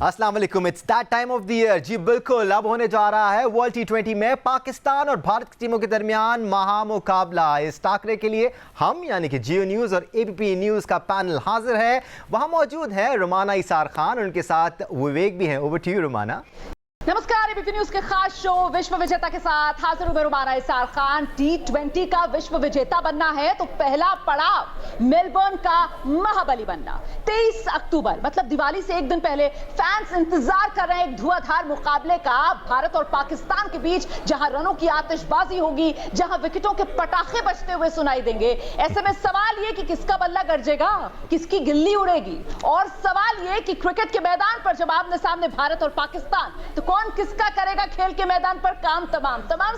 अस्सलाम वालेकुम। It's that time of the year. जी बिल्कुल, अब होने जा रहा है वर्ल्ड T20 में पाकिस्तान और भारत की टीमों के दरमियान महामुकाबला। इस टाकरे के लिए हम यानी कि जियो न्यूज़ और ABP न्यूज़ का पैनल हाजिर है। वहाँ मौजूद है रुमाना इसार खान और उनके साथ विवेक भी हैं। Over to you Rumana. नमस्कार। ABP न्यूज़ के खास शो विश्व विजेता के साथ हाजिर हूं मैं रुमाना इसार खान। T20 का विश्व विजेता बनना है तो पहला पड़ाव मेलबर्न का महाबली बनना। 23 अक्टूबर मतलब दिवाली से एक दिन पहले फैंस इंतजार कर रहे हैं एक धुआंधार मुकाबले का भारत और पाकिस्तान के बीच, जहां रनों की आतिशबाजी होगी, जहां विकेटों के पटाखे बजते हुए सुनाई देंगे। ऐसे में सवाल ये कि किसका बल्ला गरजेगा, किसकी गिल्ली उड़ेगी, और सवाल ये कि क्रिकेट के मैदान पर जब आमने सामने भारत और पाकिस्तान, तो कौन किसका करेगा खेल के मैदान पर काम। तमाम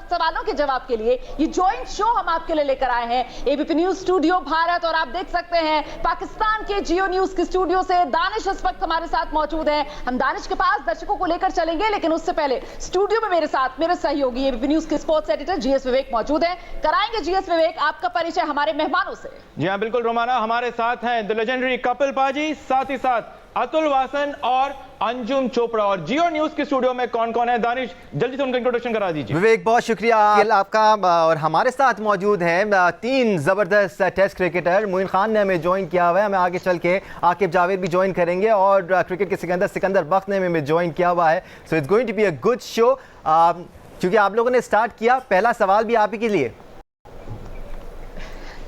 सवालों के जवाब के लिए ये जॉइंट शो हम आपके लिए लेकर आए हैं ABP न्यूज़ स्टूडियो भारत। और आप देख सकते हैं पाकिस्तान के जियो न्यूज़ के स्टूडियो से दानिश इस वक्त हमारे साथ मौजूद है। हम दानिश के पास दर्शकों को लेकर चलेंगे, लेकिन उससे पहले स्टूडियो में मेरे साथ मेरे सहयोगी ABP न्यूज़ के स्पोर्ट्स एडिटर GS विवेक मौजूद है। कराएंगे GS विवेक आपका परिचय हमारे मेहमानों से। जी हाँ बिल्कुल रोमाना, हमारे साथ हैं द लेजेंडरी कपिल पाजी, साथ ही साथ अतुल वासन और अंजुम चोपड़ा। और जियो न्यूज़ के स्टूडियो में कौन कौन है? दानिश जल्दी से उनका इंट्रोडक्शन करा दीजिए। विवेक बहुत शुक्रिया आपका। और हमारे साथ मौजूद हैं तीन ज़बरदस्त टेस्ट क्रिकेटर। मोइन खान ने हमें ज्वाइन किया हुआ है, हमें आगे चल के आकिब जावेद भी ज्वाइन करेंगे, और क्रिकेट के सिकंदर बख्त ने हमें ज्वाइन किया हुआ है। So it's going to be a good show. क्योंकि आप लोगों ने स्टार्ट किया, पहला सवाल भी आप ही के लिए।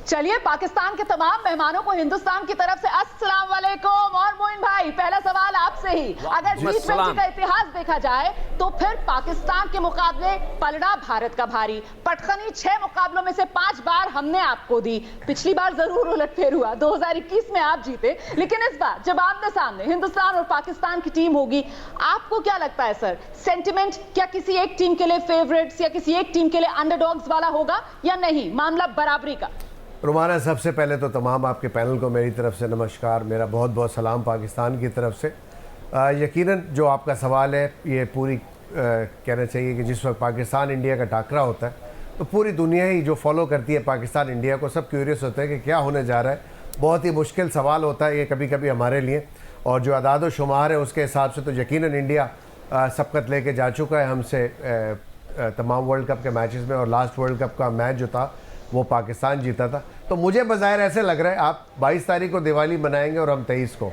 चलिए, पाकिस्तान के तमाम मेहमानों को हिंदुस्तान की तरफ से अस्सलाम वालेकुम। और मोइन भाई, पहला सवाल आपसे ही। अगर T20 का इतिहास देखा जाए तो फिर पाकिस्तान के मुकाबले पलड़ा भारत का भारी। पटखनी 6 मुकाबलों में से 5 बार हमने आपको दी। पिछली बार जरूर उलटफेर हुआ, 2021 में आप जीते, लेकिन इस बार जब आमने सामने हिंदुस्तान और पाकिस्तान की टीम होगी, आपको क्या लगता है सर, सेंटिमेंट क्या किसी एक टीम के लिए फेवरेट्स या किसी एक टीम के लिए अंडरडॉग्स वाला होगा या नहीं, मामला बराबरी का? रुमाना, सबसे पहले तो तमाम आपके पैनल को मेरी तरफ से नमस्कार, मेरा बहुत बहुत सलाम पाकिस्तान की तरफ से। यकीनन जो आपका सवाल है ये पूरी कहना चाहिए कि जिस वक्त पाकिस्तान इंडिया का टाकरा होता है तो पूरी दुनिया ही जो फॉलो करती है पाकिस्तान इंडिया को, सब क्यूरियस होते हैं कि क्या होने जा रहा है। बहुत ही मुश्किल सवाल होता है ये कभी कभी हमारे लिए, और जो अदाद शुमार है उसके हिसाब से तो यकीनन इंडिया सबकत लेके जा चुका है हमसे तमाम वर्ल्ड कप के मैचेस में, और लास्ट वर्ल्ड कप का मैच जो था वो पाकिस्तान जीता था। तो मुझे बज़ाहिर ऐसे लग रहा है आप 22 तारीख को दिवाली मनाएंगे और हम 23 को।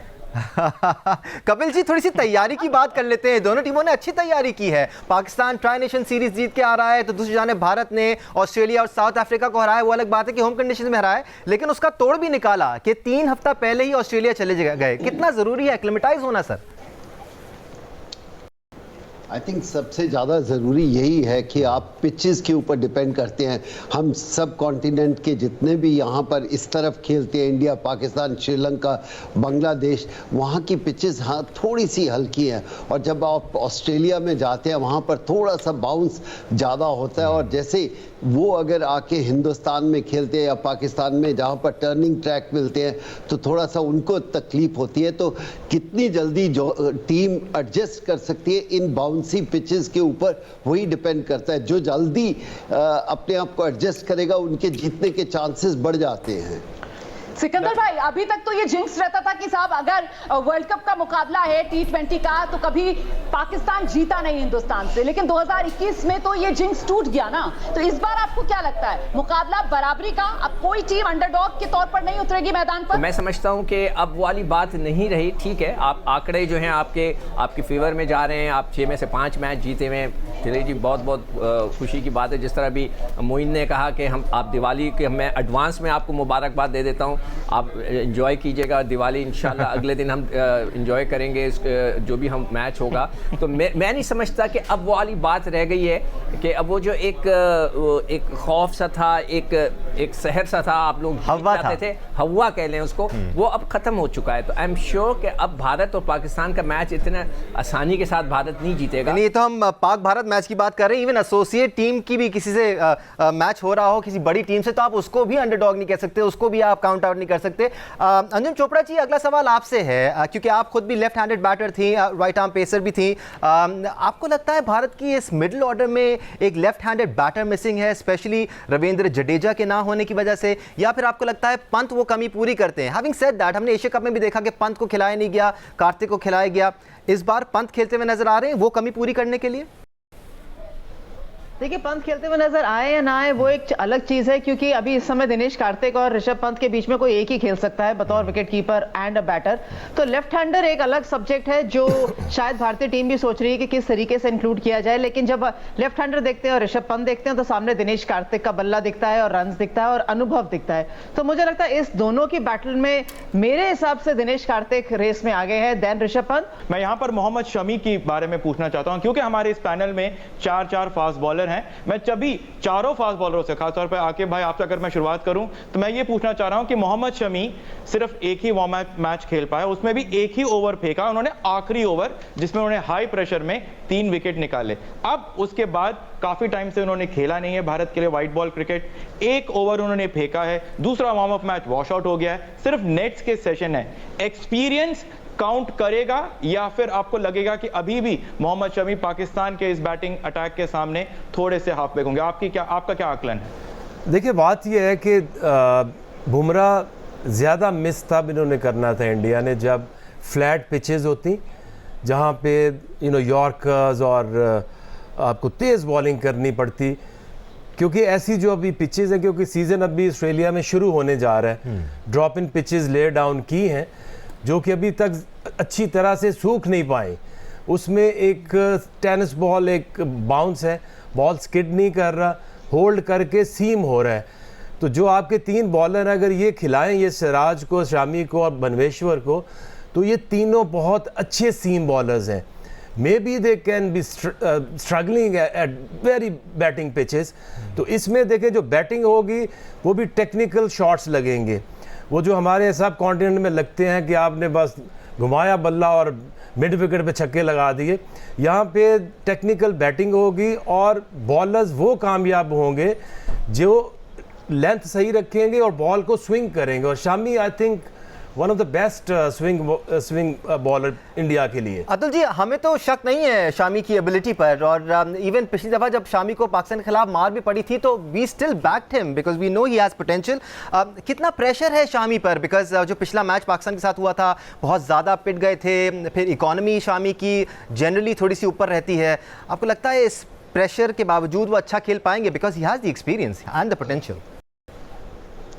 कपिल जी, थोड़ी सी तैयारी की बात कर लेते हैं। दोनों टीमों ने अच्छी तैयारी की है। पाकिस्तान ट्राई नेशन सीरीज जीत के आ रहा है, तो दूसरी जानिब भारत ने ऑस्ट्रेलिया और साउथ अफ्रीका को हराया। वो अलग बात है कि होम कंडीशन में हराया, लेकिन उसका तोड़ भी निकाला कि 3 हफ्ता पहले ही ऑस्ट्रेलिया चले गए। कितना जरूरी है एक्लिमेटाइज होना सर? आई थिंक सबसे ज़्यादा ज़रूरी यही है कि आप पिचेस के ऊपर डिपेंड करते हैं। हम सब कॉन्टिनेंट के जितने भी यहाँ पर इस तरफ खेलते हैं, इंडिया, पाकिस्तान, श्रीलंका, बांग्लादेश, वहाँ की पिचेस हाँ थोड़ी सी हल्की हैं, और जब आप ऑस्ट्रेलिया में जाते हैं वहाँ पर थोड़ा सा बाउंस ज़्यादा होता है। और जैसे वो अगर आके हिंदुस्तान में खेलते हैं या पाकिस्तान में जहाँ पर टर्निंग ट्रैक मिलते हैं तो थोड़ा सा उनको तकलीफ होती है। तो कितनी जल्दी जो टीम एडजस्ट कर सकती है इन बाउंसी पिचेस के ऊपर, वही डिपेंड करता है। जो जल्दी अपने आप को एडजस्ट करेगा उनके जीतने के चांसेस बढ़ जाते हैं। सिकंदर भाई, अभी तक तो ये जिंक्स रहता था कि साहब अगर वर्ल्ड कप का मुकाबला है T20 का तो कभी पाकिस्तान जीता नहीं हिंदुस्तान से, लेकिन 2021 में तो ये जिंक्स टूट गया ना। तो इस बार आपको क्या लगता है, मुकाबला बराबरी का, अब कोई टीम अंडरडॉग के तौर पर नहीं उतरेगी मैदान पर? तो मैं समझता हूं कि अब वाली बात नहीं रही। ठीक है, आप आंकड़े जो हैं आपके फेवर में जा रहे हैं। आप 6 में से 5 मैच जीते हुए। चलिए जी, बहुत बहुत खुशी की बात है। जिस तरह भी मोइन ने कहा कि आप दिवाली के, मैं एडवांस में आपको मुबारकबाद दे देता हूँ। आप एंजॉय कीजिएगा दिवाली, इंशाल्लाह अगले दिन हम एंजॉय करेंगे जो भी हम मैच होगा। तो मैं नहीं समझता कि अब वो वाली बात रह गई है कि अब वो जो एक खौफ सा था, एक सहर सा था, आप लोग चाहते थे, हवा कह लें उसको, वो अब ख़त्म हो चुका है। तो आई एम श्योर कि अब भारत और पाकिस्तान का मैच इतना आसानी के साथ भारत नहीं जीतेगा। नहीं, तो हम पाक भारत मैच की बात कर रहे हैं। इवन एसोसिएट टीम की भी किसी से मैच हो रहा हो, किसी बड़ी टीम से, तो आप उसको भी अंडरडॉग नहीं कह सकते, उसको भी आप काउंट आउट अफोर्ड नहीं कर सकते। अंजुम चोपड़ा जी, अगला सवाल आपसे है, क्योंकि आप खुद भी लेफ्ट हैंडेड बैटर थी, राइट आर्म पेसर भी थी। आपको लगता है भारत की इस मिडिल ऑर्डर में एक लेफ्ट हैंडेड बैटर मिसिंग है, स्पेशली रविंद्र जडेजा के ना होने की वजह से, या फिर आपको लगता है पंत वो कमी पूरी करते हैं? हैविंग सेड दैट, हमने एशिया कप में भी देखा कि पंत को खिलाया नहीं गया, कार्तिक को खिलाया गया। इस बार पंत खेलते हुए नजर आ रहे हैं वो कमी पूरी करने के लिए? देखिए, पंत खेलते हुए नजर आए या ना आए वो एक अलग चीज है, क्योंकि अभी इस समय दिनेश कार्तिक और ऋषभ पंत के बीच में कोई एक ही खेल सकता है बतौर wicket keeper and a batter. तो लेफ्ट हैंडर एक अलग सब्जेक्ट है जो शायद भारतीय टीम भी सोच रही है कि किस तरीके से इंक्लूड किया जाए। लेकिन जब लेफ्ट हैंडर देखते हैं और ऋषभ पंत देखते हैं तो सामने दिनेश कार्तिक का बल्ला दिखता है और रन दिखता है और अनुभव दिखता है। तो मुझे लगता है इस दोनों की बैटल में मेरे हिसाब से दिनेश कार्तिक रेस में आगे है देन ऋषभ पंत। मैं यहां पर मोहम्मद शमी के बारे में पूछना चाहता हूं, क्योंकि हमारे इस पैनल में 4 फास्ट बॉलर हैं। मैं सभी चारों फास्ट बॉलरों से, खासतौर पर आकिब भाई आपसे अगर मैं शुरुआत करूं तो मैं ये पूछना चाह रहा हूं कि मोहम्मद शमी सिर्फ एक ही वार्म अप मैच खेल पाए, उसमें भी एक ही ओवर फेंका उन्होंने, आखिरी ओवर, जिसमें उन्होंने हाई प्रेशर में 3 विकेट निकाले। अब उसके बाद काफी टाइम से उन्होंने खेला नहीं है भारत के लिए व्हाइट बॉल क्रिकेट। एक ओवर उन्होंने फेंका है, दूसरा warm up match wash out हो गया है, सिर्फ नेट्स के सेशन है। एक्सपीरियंस काउंट करेगा या फिर आपको लगेगा कि अभी भी मोहम्मद शमी पाकिस्तान के इस बैटिंग अटैक के सामने थोड़े से हाफ बैक होंगे? आपका क्या आकलन है? देखिए, बात यह है कि बुमराह ज़्यादा मिस तब इन्होंने करना था इंडिया ने जब फ्लैट पिचेस होती, जहाँ पे यॉर्कर्स और आपको तेज़ बॉलिंग करनी पड़ती, क्योंकि ऐसी जो अभी पिचेस हैं, क्योंकि सीज़न अभी ऑस्ट्रेलिया में शुरू होने जा रहा है, drop in pitches lay down की हैं जो कि अभी तक अच्छी तरह से सूख नहीं पाए। उसमें एक टेनिस बॉल एक बाउंस है, बॉल स्किड नहीं कर रहा, होल्ड करके सीम हो रहा है। तो जो आपके 3 बॉलर अगर ये खिलाएं, ये सिराज को, शामी को और बनवेश्वर को, तो ये तीनों बहुत अच्छे सीम बॉलर्स हैं। May be they can be struggling at very batting pitches. तो इसमें देखें जो बैटिंग होगी वो भी टेक्निकल शॉट्स लगेंगे, वो जो हमारे सब कॉन्टिनेंट में लगते हैं कि आपने बस घुमाया बल्ला और मिड विकेट पे छक्के लगा दिए। यहाँ पे टेक्निकल बैटिंग होगी और बॉलर्स वो कामयाब होंगे जो लेंथ सही रखेंगे और बॉल को स्विंग करेंगे। और Shami I think one of the best swing bowler India के लिए। अतुल जी, हमें तो शक नहीं है शामी की एबिलिटी पर, और इवन पिछली दफ़ा जब शामी को पाकिस्तान के खिलाफ मार भी पड़ी थी तो we still backed him because we know he has potential. कितना प्रेशर है शामी पर, बिकॉज जो पिछला मैच पाकिस्तान के साथ हुआ था बहुत ज़्यादा पिट गए थे, फिर इकॉनमी शामी की जनरली थोड़ी सी ऊपर रहती है। आपको लगता है इस प्रेशर के बावजूद वो अच्छा खेल पाएंगे because he has the experience and the potential?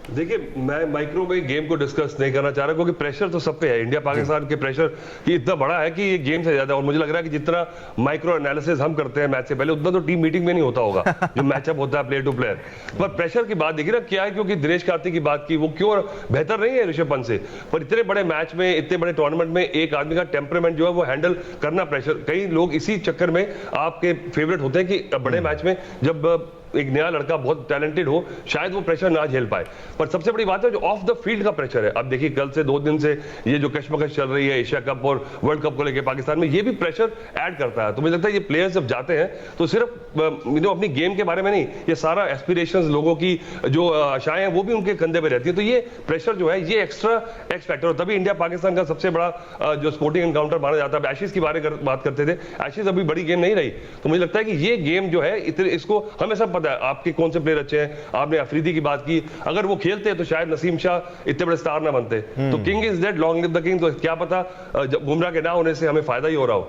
देखिए, मैं माइक्रो में गेम को डिस्कस नहीं करना चाह रहा, क्योंकि प्रेशर तो सब पे है। इंडिया पाकिस्तान के प्रेशर कि इतना बड़ा है कि ये गेम से ज्यादा, और मुझे लग रहा है कि जितना माइक्रो एनालिसिस हम करते हैं मैच से पहले, उतना तो टीम मीटिंग में नहीं होता होगा जो मैचअप होता है प्लेयर टू प्लेयर। पर प्रेशर की बात देखिए ना क्या है, क्योंकि दिनेश कार्तिक की बात की, वो क्यों बेहतर नहीं है ऋषभ पंत से, पर इतने बड़े मैच में, इतने बड़े टूर्नामेंट में एक आदमी का टेम्परामेंट जो है वो हैंडल करना, प्रेशर, कई लोग इसी चक्कर में आपके फेवरेट होते हैं कि बड़े मैच में जब एक नया लड़का बहुत टैलेंटेड हो शायद वो प्रेशर ना झेल पाए। पर सबसे बड़ी बात है जो ऑफ द फील्ड का प्रेशर है। अब देखिए, कल से 2 दिन से ये जो कश्मकश चल रही है एशिया कप और वर्ल्ड कप को लेकर पाकिस्तान में, ये भी प्रेशर ऐड करता है। तो मुझे लगता है ये प्लेयर्स जब जाते हैं तो सिर्फ अपनी गेम के बारे में नहीं, ये सारा एस्पिरेशंस, लोगों की जो आशाएं हैं वो भी उनके कंधे पे रहती है। तो ये प्रेशर जो है ये एक्स्ट्रा एक्स फैक्टर, तभी इंडिया पाकिस्तान का सबसे बड़ा जो स्पोर्टिंग एनकाउंटर माना जाता है। एशेज की बात करते थे, एशेज अभी बड़ी गेम नहीं रही, तो मुझे लगता है कि ये गेम जो है इसको हमें सब पता है आपके कौन से प्लेयर अच्छे हैं। आपने अफरीदी की बात की, अगर वो खेलते तो शायद नसीम शाह इतने बड़े स्टार ना बनते। तो king is dead, long live the king. तो क्या पता बुमराह के ना होने से हमें फायदा ही हो रहा हो।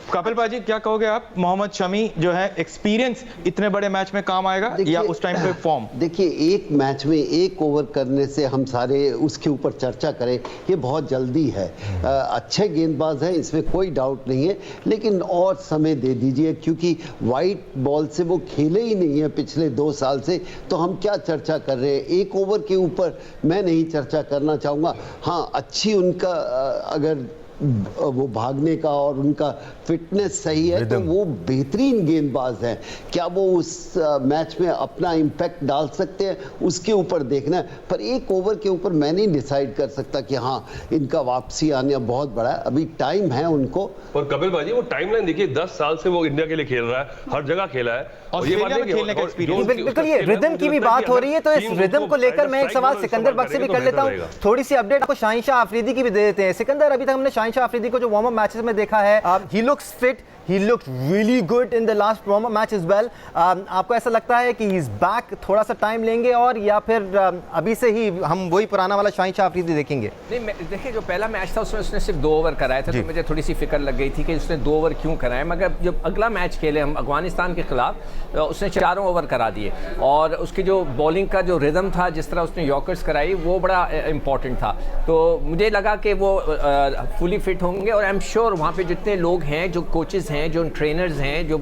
कपिल पाजी, क्या कहोगे आप? मोहम्मद शमी जो है एक्सपीरियंस इतने बड़े मैच में काम आएगा या उस टाइम पे फॉर्म? देखिए, एक मैच में एक ओवर करने से हम सारे उसके ऊपर चर्चा करें ये बहुत जल्दी है। अच्छे गेंदबाज हैं, इसमें कोई डाउट नहीं है, लेकिन और समय दे दीजिए, क्योंकि वाइट बॉल से वो खेले ही नहीं है पिछले 2 साल से। तो हम क्या चर्चा कर रहे हैं? एक ओवर के ऊपर मैं नहीं चर्चा करना चाहूँगा। हाँ, अच्छी उनका अगर वो भागने का और उनका फिटनेस सही है तो वो बेहतरीन गेंदबाज हैं। क्या वो उस मैच में अपना इम्पैक्ट डाल सकते हैं, उसके ऊपर देखना है। पर एक ओवर के ऊपर मैं नहीं डिसाइड कर सकता कि हाँ इनका वापसी आने बहुत बड़ा है, अभी टाइम है उनको। और कपिल भाई वो टाइमलाइन देखिए, 10 साल से वो इंडिया के लिए खेल रहा है, हर जगह खेला है और ये बात नहीं खेलने का एक्सपीरियंस। बिल्कुल, ये रिदम की भी बात हो रही है, तो इस रिदम को लेकर मैं एक सवाल सिकंदर बख्श से भी कर लेता हूँ। थोड़ी सी अपडेट आपको शाहीन शाह अफरीदी की भी दे देते हैं। सिकंदर, अभी तक हमने शाहीन शाह अफरीदी को जो वार्म अप मैचेस में देखा है, he looks fit, he looked really good in the last warm-up match as well. आपको ऐसा लगता है कि he is back, थोड़ा सा टाइम लेंगे और या फिर अभी से ही हम वही पुराना वाला शाहीन शाह अफरीदी देखेंगे? नहीं, देखिए जो पहला मैच था उसमें उसने सिर्फ 2 ओवर कराए थे, तो मुझे थोड़ी सी फिक्र लग गई थी कि उसने 2 ओवर क्यों कराए। मगर जब अगला मैच खेले हम अफगानिस्तान के खिलाफ, उसने 4 ओवर करा दिए और उसकी जो बॉलिंग का जो रिदम था, जिस तरह उसने यॉर्कर्स कराई, वो बड़ा इंपॉर्टेंट था। तो मुझे लगा कि वो फुली फिट होंगे और आई एम श्योर वहाँ पे जितने लोग हैं, जो कोचेज़ हैं, जो ट्रेनर्स हैं, जो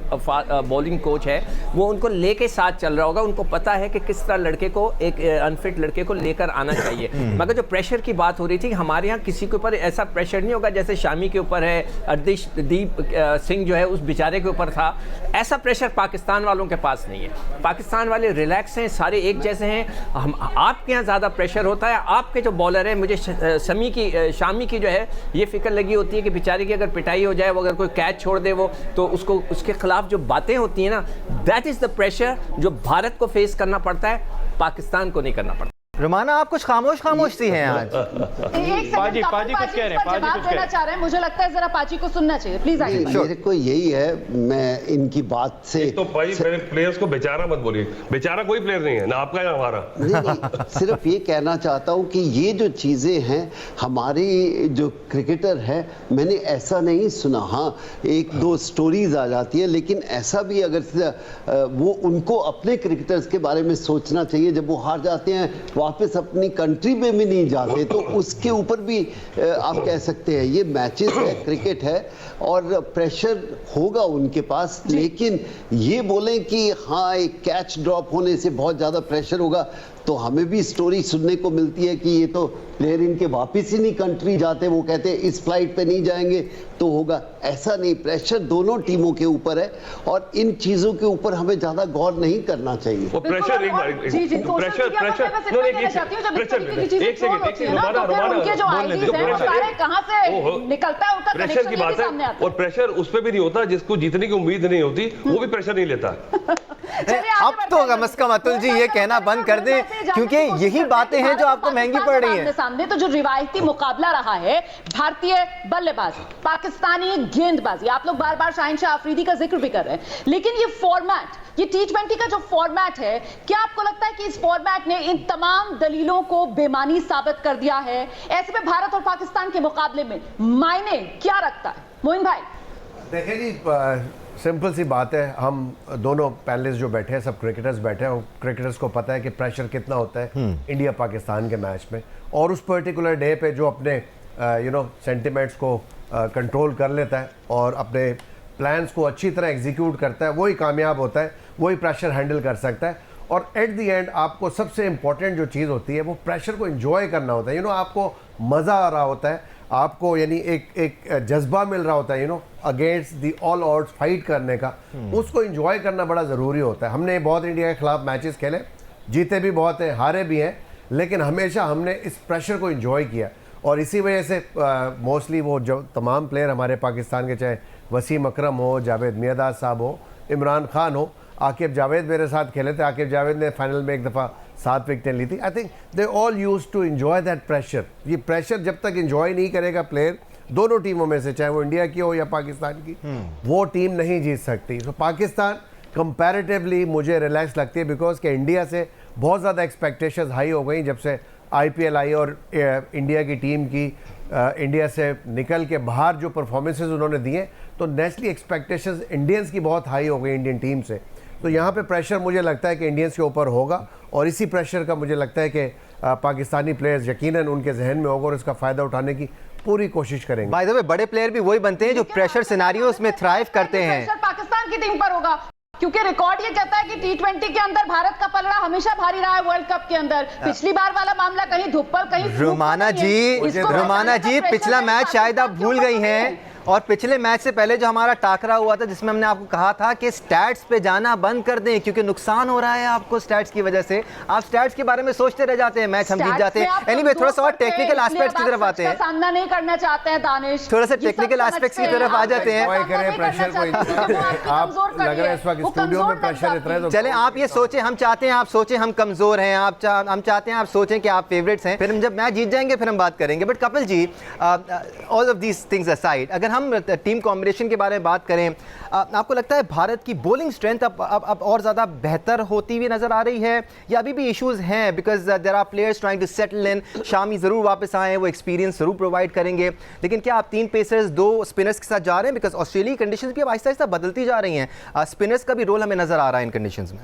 बॉलिंग कोच है, वो उनको लेके साथ चल रहा होगा। उनको पता है कि किस तरह लड़के को, एक अनफिट लड़के को लेकर आना चाहिए। मगर जो प्रेशर की बात हो रही थी, हमारे यहाँ किसी के ऊपर ऐसा प्रेशर नहीं होगा जैसे शामी के ऊपर है, अर्शदीप सिंह जो है उस बेचारे के ऊपर था। ऐसा प्रेशर पाकिस्तान वालों के पास नहीं है। पाकिस्तान वाले रिलैक्स हैं, सारे एक जैसे हैं। आपके यहाँ ज़्यादा प्रेशर होता है। आपके जो बॉलर है, मुझे शामी की जो है ये फिक्र लगी होती है कि बेचारे की अगर पिटाई हो जाए, वो अगर कोई कैच छोड़ दे वो, तो उसको उसके खिलाफ जो बातें होती हैं ना, दैट इज द प्रेशर जो भारत को फेस करना पड़ता है, पाकिस्तान को नहीं करना पड़ता। रुमाना, आप कुछ खामोश सी हैं आज। पाजी कुछ कह रहे हैं, जवाब देना चाह रहे हैं, मुझे लगता है जरा पाजी को सुनना चाहिए, प्लीज आइए। मेरे को यही है, मैं इनकी बात से तो भाई मेरे प्लेयर्स को बेचारा मत बोलिए, बेचारा कोई प्लेयर नहीं है, ना आपका या हमारा। नहीं, सिर्फ ये कहना चाहता हूँ कि ये जो चीजें हैं, हमारी जो क्रिकेटर है, मैंने ऐसा नहीं सुना। हाँ, 1-2 स्टोरीज आ जाती है, लेकिन ऐसा भी अगर वो उनको अपने क्रिकेटर्स के बारे में सोचना चाहिए। जब वो हार जाते हैं, वापस अपनी कंट्री में भी नहीं जाते, तो उसके ऊपर भी आप कह सकते हैं ये मैचेस है, क्रिकेट है और प्रेशर होगा उनके पास। लेकिन ये बोलें कि हाँ एक कैच ड्रॉप होने से बहुत ज़्यादा प्रेशर होगा, तो हमें भी स्टोरी सुनने को मिलती है कि ये तो प्लेयर इनके वापस ही नहीं कंट्री जाते, वो कहते हैं इस फ्लाइट पे नहीं जाएंगे तो होगा। ऐसा नहीं, प्रेशर दोनों टीमों के ऊपर है और इन चीजों के ऊपर हमें ज्यादा गौर नहीं करना चाहिए। वो प्रेशर एक बार एक सेकंड, निकलता है उनका प्रेशर की बात है। और प्रेशर उस पर भी नहीं होता जिसको जीतने की उम्मीद नहीं होती, वो भी प्रेशर नहीं लेता। अब तो कम से कम अतुल जी ये कहना बंद कर दें, क्योंकि यही बातें हैं जो आपको महंगी पड़ रही हैं। सामने तो जो रिवायती मुकाबला रहा है, भारतीय बल्लेबाजी, पाकिस्तानी गेंदबाजी, आप लोग बार बार शाहीन शाह अफरीदी का जिक्र भी कर रहे हैं, लेकिन ये फॉर्मेट, ये T20 का जो फॉर्मेट है, क्या आपको लगता है कि इस फॉर्मेट ने इन तमाम दलीलों को बेमानी साबित कर दिया है? ऐसे में भारत और पाकिस्तान के मुकाबले में मायने क्या रखता है? मोइन भाई देखिए जी, सिंपल सी बात है, हम दोनों पैनलिस्ट जो बैठे हैं, सब क्रिकेटर्स बैठे हैं और क्रिकेटर्स को पता है कि प्रेशर कितना होता है इंडिया पाकिस्तान के मैच में। और उस पर्टिकुलर डे पे जो अपने सेंटिमेंट्स को कंट्रोल कर लेता है और अपने प्लान्स को अच्छी तरह एग्जीक्यूट करता है, वही कामयाब होता है, वही प्रेशर हैंडल कर सकता है। और एट द एंड आपको सबसे इंपॉर्टेंट जो चीज़ होती है वो प्रेशर को एंजॉय करना होता है। आपको मज़ा आ रहा होता है, आपको यानी एक जज्बा मिल रहा होता है against the all odds fight करने का, उसको एंजॉय करना बड़ा ज़रूरी होता है। हमने बहुत इंडिया के खिलाफ मैचेस खेले, जीते भी बहुत हैं, हारे भी हैं, लेकिन हमेशा हमने इस प्रेशर को एंजॉय किया। और इसी वजह से मोस्टली वो जो तमाम प्लेयर हमारे पाकिस्तान के, चाहे वसीम अकरम हो, जावेद मियादाद साहब हो, इमरान खान हो, आकिब जावेद मेरे साथ खेले थे, आकिब जावेद ने फाइनल में एक दफ़ा 7 विकेटें ली थी। I think they all used to enjoy that pressure. ये प्रेशर जब तक एंजॉय नहीं करेगा प्लेयर, दोनों टीमों में से, चाहे वो इंडिया की हो या पाकिस्तान की, वो टीम नहीं जीत सकती। तो पाकिस्तान कंपैरेटिवली मुझे रिलैक्स लगती है, बिकॉज के इंडिया से बहुत ज़्यादा एक्सपेक्टेशंस हाई हो गई जब से IPL आई और इंडिया की टीम की इंडिया से निकल के बाहर जो परफॉर्मेंसेस उन्होंने दिए, तो नेचुरली एक्सपेक्टेशंस इंडियंस की बहुत हाई हो गई इंडियन टीम से। तो यहाँ पे प्रेशर मुझे लगता है कि इंडियंस के ऊपर होगा और इसी प्रेशर का मुझे लगता है कि पाकिस्तानी प्लेयर्स यकीनन उनके जहन में होगा और इसका फ़ायदा उठाने की पूरी कोशिश करेंगे। बाय द वे, बड़े प्लेयर भी वही बनते हैं जो प्रेशर सिनेरियोस में थ्राइव करते हैं। पाकिस्तान की टीम पर होगा। क्योंकि रिकॉर्ड ये कहता है कि T20 के अंदर भारत का पलड़ा हमेशा भारी रहा है वर्ल्ड कप के अंदर। पिछली बार वाला मामला कहीं धुप्पल कहीं रोमाना जी पिछला मैच शायद आप भूल गई हैं, और पिछले मैच से पहले जो हमारा टाकरा हुआ था जिसमें हमने आपको कहा था कि स्टैट्स पे जाना बंद कर दें क्योंकि नुकसान हो रहा है आपको स्टैट्स की वजह से। आप स्टैट्स के बारे में सोचते रह जाते हैं, मैच हम जीत जाते हैं। एनीवे, थोड़ा सा और टेक्निकल एस्पेक्ट्स की तरफ आते हैं, सामना नहीं करना चाहते हैं दानिश, थोड़ा सा टेक्निकल एस्पेक्ट्स की तरफ आ जाते हैं। चले आप ये सोचें, हम चाहते हैं आप सोचें हम कमजोर हैं, हम चाहते हैं आप सोचें कि आप फेवरेट्स हैं, फिर हम जब मैच जीत जाएंगे फिर हम बात करेंगे। But Kapil ji, all of these things aside, अगर हम टीम कॉम्बिनेशन के बारे में बात करें, आपको लगता है भारत की बॉलिंग स्ट्रेंथ अब और ज़्यादा बेहतर होती हुई नज़र आ रही है या अभी भी इश्यूज हैं? Because there are players trying to settle in, Shami ज़रूर वापस आए, वो एक्सपीरियंस ज़रूर प्रोवाइड करेंगे, लेकिन क्या आप 3 पेसर्स 2 स्पिनर्स के साथ जा रहे हैं? बिकॉज ऑस्ट्रेलिया कंडीशंस भी अब आहिस्ता आहिस्ता बदलती जा रही हैं, स्पिनर्स का भी रोल हमें नज़र आ रहा है इन कंडीशंस में।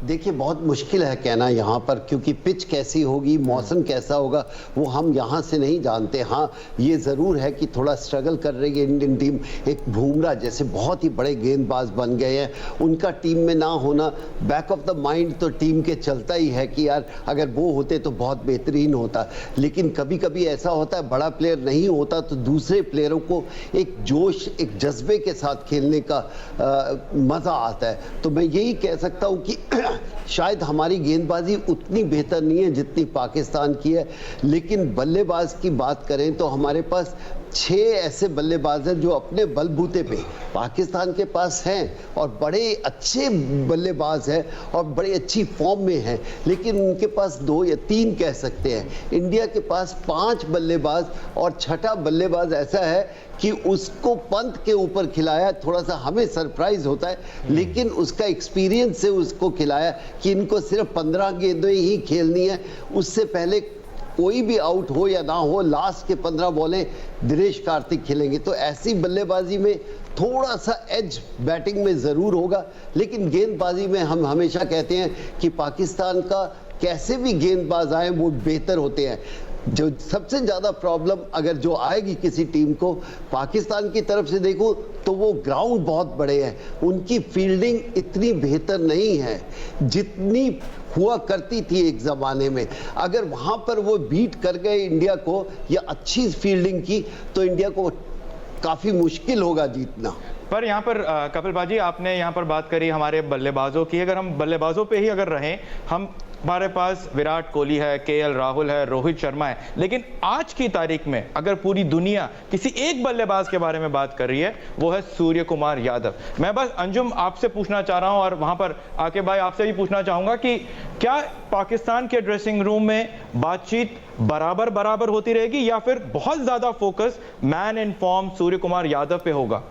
देखिए, बहुत मुश्किल है कहना यहाँ पर, क्योंकि पिच कैसी होगी, मौसम कैसा होगा, वो हम यहाँ से नहीं जानते। हाँ, ये ज़रूर है कि थोड़ा स्ट्रगल कर रही है इंडियन टीम। एक बुमराह जैसे बहुत ही बड़े गेंदबाज बन गए हैं, उनका टीम में ना होना बैक ऑफ द माइंड तो टीम के चलता ही है कि यार अगर वो होते तो बहुत बेहतरीन होता। लेकिन कभी कभी ऐसा होता है, बड़ा प्लेयर नहीं होता तो दूसरे प्लेयरों को एक जोश, एक जज्बे के साथ खेलने का मज़ा आता है। तो मैं यही कह सकता हूँ कि शायद हमारी गेंदबाजी उतनी बेहतर नहीं है जितनी पाकिस्तान की है, लेकिन बल्लेबाज की बात करें तो हमारे पास 6 ऐसे बल्लेबाज हैं जो अपने बलबूते पे पाकिस्तान के पास हैं और बड़े अच्छे बल्लेबाज हैं और बड़ी अच्छी फॉर्म में हैं, लेकिन उनके पास 2 या 3 कह सकते हैं। इंडिया के पास 5 बल्लेबाज और छठा बल्लेबाज ऐसा है कि उसको पंत के ऊपर खिलाया, थोड़ा सा हमें सरप्राइज होता है, लेकिन उसका एक्सपीरियंस से उसको खिलाया कि इनको सिर्फ 15 गेंदें ही खेलनी है, उससे पहले कोई भी आउट हो या ना हो, लास्ट के 15 बॉलें दिनेश कार्तिक खेलेंगे। तो ऐसी बल्लेबाजी में थोड़ा सा एज बैटिंग में ज़रूर होगा, लेकिन गेंदबाजी में हम हमेशा कहते हैं कि पाकिस्तान का कैसे भी गेंदबाज आए वो बेहतर होते हैं। जो सबसे ज़्यादा प्रॉब्लम अगर जो आएगी किसी टीम को पाकिस्तान की तरफ से देखो तो वो ग्राउंड बहुत बड़े हैं, उनकी फील्डिंग इतनी बेहतर नहीं है जितनी हुआ करती थी एक ज़माने में। अगर वहाँ पर वो बीट कर गए इंडिया को या अच्छी फील्डिंग की तो इंडिया को काफ़ी मुश्किल होगा जीतना। पर यहाँ पर कपिल बाजी, आपने यहाँ पर बात करी हमारे बल्लेबाजों की, अगर हम बल्लेबाजों पे ही अगर रहें, हमारे पास विराट कोहली है, केएल राहुल है, रोहित शर्मा है, लेकिन आज की तारीख में अगर पूरी दुनिया किसी एक बल्लेबाज के बारे में बात कर रही है वो है सूर्य कुमार यादव। मैं बस अंजुम आपसे पूछना चाह रहा हूं और वहां पर आके भाई आपसे भी पूछना चाहूंगा कि क्या पाकिस्तान के ड्रेसिंग रूम में बातचीत बराबर बराबर होती रहेगी या फिर बहुत ज्यादा फोकस मैन इन फॉर्म सूर्य कुमार यादव पे होगा?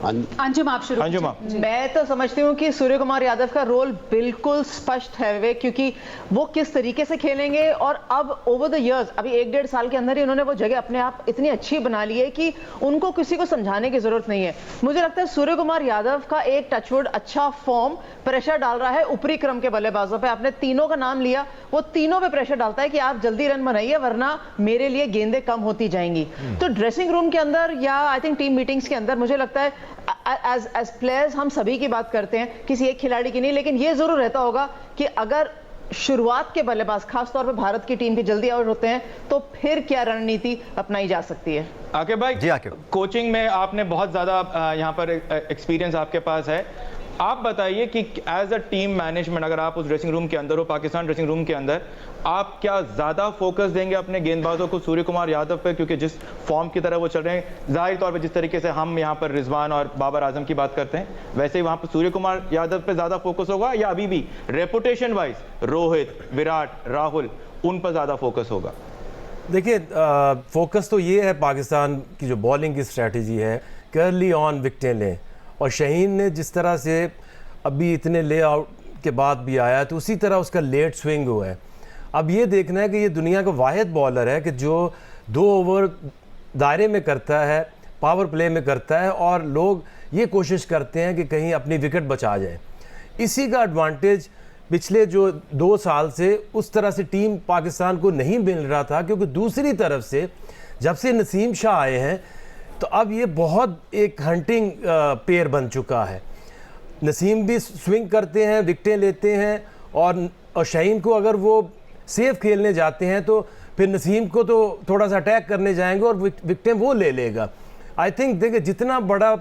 अंजुम आप शुरू। अंजुम आप। मैं तो समझती हूँ कि सूर्य कुमार यादव का रोल बिल्कुल स्पष्ट है वे, क्योंकि वो किस तरीके से खेलेंगे और अब ओवर द इयर्स, अभी 1-1.5 साल के अंदर ही उन्होंने वो जगह अपने आप इतनी अच्छी बना ली है कि उनको किसी को समझाने की जरूरत नहीं है। मुझे लगता है सूर्य कुमार यादव का एक टचवुड अच्छा फॉर्म प्रेशर डाल रहा है ऊपरी क्रम के बल्लेबाजों पे। आपने तीनों का नाम लिया, वो तीनों पे प्रेशर डालता है कि आप जल्दी रन बनाइए वरना मेरे लिए गेंदें कम होती जाएंगी। तो ड्रेसिंग रूम के अंदर या आई थिंक टीम मीटिंग्स के अंदर मुझे लगता है एज प्लेयर्स हम सभी की बात करते हैं, किसी एक खिलाड़ी की नहीं, लेकिन ये जरूर रहता होगा कि अगर शुरुआत के बल्लेबाज खासतौर पर भारत की टीम के जल्दी आउट होते हैं तो फिर क्या रणनीति अपनाई जा सकती है? आके भाई जी, कोचिंग में आपने बहुत ज्यादा यहाँ पर एक्सपीरियंस आपके पास है, आप बताइए कि एज अ टीम मैनेजमेंट अगर आप उस ड्रेसिंग रूम के अंदर हो, पाकिस्तान ड्रेसिंग रूम के अंदर, आप क्या ज्यादा फोकस देंगे अपने गेंदबाजों को सूर्य कुमार यादव पे, क्योंकि जिस फॉर्म की तरह वो चल रहे हैं, जाहिर तौर पे जिस तरीके से हम यहाँ पर रिजवान और बाबर आजम की बात करते हैं वैसे ही वहां पर सूर्य कुमार यादव पे ज्यादा फोकस होगा या अभी भी रेपुटेशन वाइज रोहित, विराट, राहुल उन पर ज्यादा फोकस होगा? देखिए, फोकस तो ये है पाकिस्तान की जो बॉलिंग की स्ट्रैटेजी है, कर्ली ऑन विकेटें लें, और शहीन ने जिस तरह से अभी इतने लेआउट के बाद भी आया तो उसी तरह उसका लेट स्विंग हुआ है। अब ये देखना है कि ये दुनिया का वाहिद बॉलर है कि जो 2 ओवर दायरे में करता है, पावर प्ले में करता है, और लोग ये कोशिश करते हैं कि कहीं अपनी विकेट बचा जाए। इसी का एडवांटेज पिछले जो 2 साल से उस तरह से टीम पाकिस्तान को नहीं मिल रहा था, क्योंकि दूसरी तरफ से जब से नसीम शाह आए हैं तो अब ये बहुत एक हंटिंग पेयर बन चुका है। नसीम भी स्विंग करते हैं, विकेटें लेते हैं, और शाहीन को अगर वो सेफ खेलने जाते हैं तो फिर नसीम को तो थोड़ा सा अटैक करने जाएंगे और विकेटें वो ले लेगा। आई थिंक देखिए, जितना बड़ा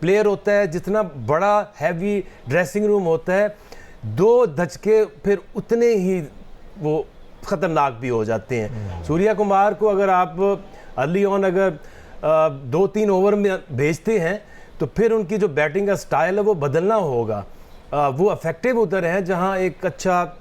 प्लेयर होता है, जितना बड़ा हैवी ड्रेसिंग रूम होता है, 2 धचके फिर उतने ही वो ख़तरनाक भी हो जाते हैं। सूर्या कुमार को अगर आप अर्ली ऑन अगर 2-3 ओवर में भेजते हैं तो फिर उनकी जो बैटिंग का स्टाइल है वो बदलना होगा। वो इफेक्टिव उधर हैं जहां एक अच्छा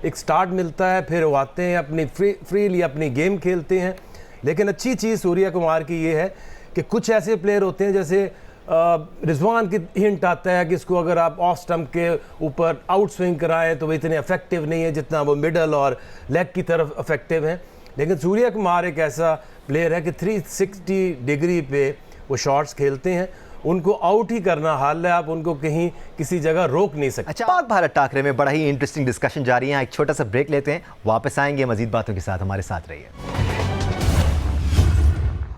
एक स्टार्ट मिलता है, फिर वो आते हैं अपनी फ्रीली अपनी गेम खेलते हैं। लेकिन अच्छी चीज़ सूर्या कुमार की ये है कि कुछ ऐसे प्लेयर होते हैं, जैसे रिजवान की हिंट आता है कि इसको अगर आप ऑफ स्टंप के ऊपर आउट स्विंग कराएं तो वो इतने इफेक्टिव नहीं है जितना वो मिडल और लेग की तरफ इफेक्टिव हैं। लेकिन सूर्या कुमार एक ऐसा प्लेयर है कि 360 डिग्री पे वो शॉट्स खेलते हैं, उनको आउट ही करना हाल है, आप उनको कहीं किसी जगह रोक नहीं सकते। अच्छा, पाक भारत टाकरे में बड़ा ही इंटरेस्टिंग डिस्कशन जारी है। एक छोटा सा ब्रेक लेते हैं, वापस आएंगे मजीद बातों के साथ, हमारे साथ रहिए।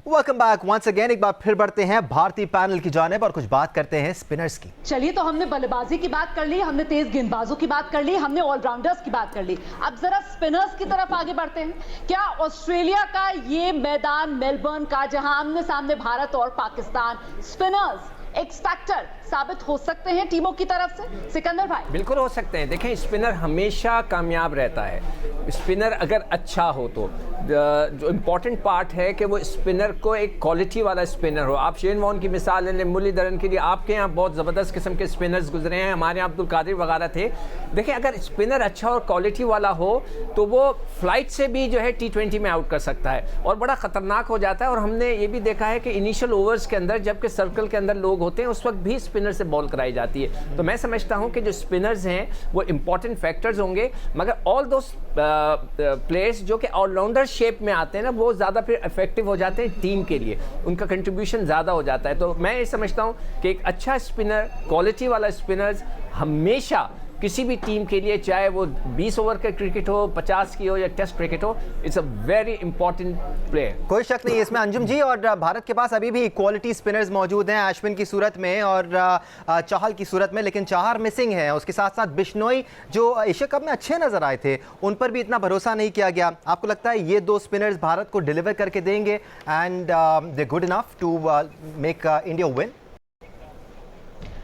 Welcome back once again. एक बार फिर बढ़ते हैं भारतीय पैनल की जानिब और कुछ बात करते हैं स्पिनर्स की। चलिए, तो हमने बल्लेबाजी की बात कर ली, हमने तेज गेंदबाजों की बात कर ली, हमने ऑलराउंडर्स की बात कर ली। अब जरा स्पिनर्स की तरफ आगे बढ़ते हैं। क्या ऑस्ट्रेलिया का ये मैदान मेलबर्न का, जहां आमने सामने भारत और पाकिस्तान, स्पिनर्स एक्स फैक्टर साबित हो सकते हैं टीमों की तरफ से? सिकंदर भाई। बिल्कुल हो सकते हैं। देखें, स्पिनर हमेशा कामयाब रहता है। स्पिनर अगर अच्छा हो तो जो इम्पोर्टेंट पार्ट है कि वो स्पिनर को एक क्वालिटी वाला स्पिनर हो। आप शेन वॉर्न की मिसाल लें, मुरलीधरन के लिए आपके यहाँ बहुत ज़बरदस्त किस्म के स्पिनर्स गुजरे हैं, हमारे यहाँ अब्दुल कादिर वगैरह थे। देखें, अगर स्पिनर अच्छा और क्वालिटी वाला हो तो वो फ्लाइट से भी जो है T20 में आउट कर सकता है और बड़ा ख़तरनाक हो जाता है। और हमने ये भी देखा है कि इनिशियल ओवर्स के अंदर, जबकि सर्कल के अंदर लोग होते हैं, उस वक्त भी स्पिनर से बॉल कराई जाती है। तो मैं समझता हूं कि जो स्पिनर्स हैं वो इंपॉर्टेंट फैक्टर्स होंगे, मगर ऑल दो प्लेयर्स जो कि ऑलराउंडर शेप में आते हैं ना, वो ज़्यादा फिर इफेक्टिव हो जाते हैं टीम के लिए, उनका कंट्रीब्यूशन ज़्यादा हो जाता है। तो मैं ये समझता हूं कि एक अच्छा स्पिनर, क्वालिटी वाला स्पिनर्स हमेशा किसी भी टीम के लिए, चाहे वो 20 ओवर का क्रिकेट हो, 50 की हो या टेस्ट क्रिकेट हो, it's a very important player. कोई शक नहीं है इसमें अंजुम जी। और भारत के पास अभी भी क्वालिटी स्पिनर्स मौजूद हैं, अश्विन की सूरत में और चाहल की सूरत में, लेकिन चाहर मिसिंग है। उसके साथ साथ बिश्नोई जो एशिया कप में अच्छे नजर आए थे, उन पर भी इतना भरोसा नहीं किया गया। आपको लगता है ये 2 स्पिनर्स भारत को डिलीवर करके देंगे and they good enough to make India win?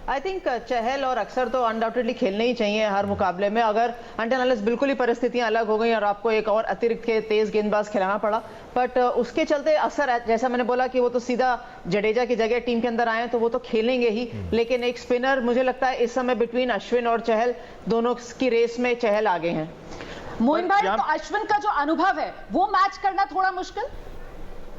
I think Chahal और अक्सर तो अनडाउटेडली खेलने ही चाहिए हर मुकाबले में। अगर अनलेस बिल्कुल ही परिस्थितियां अलग हो गई और आपको एक और अतिरिक्त के तेज गेंदबाज खिलाना पड़ा, बट उसके चलते अक्सर, जैसा मैंने बोला कि वो तो सीधा जडेजा की जगह टीम के अंदर आए तो वो तो खेलेंगे ही, लेकिन एक स्पिनर मुझे लगता है इस समय बिटवीन अश्विन और चहल, दोनों की रेस में चहल आगे हैं। मोइन भाई, तो अश्विन का जो अनुभव है वो मैच करना थोड़ा मुश्किल?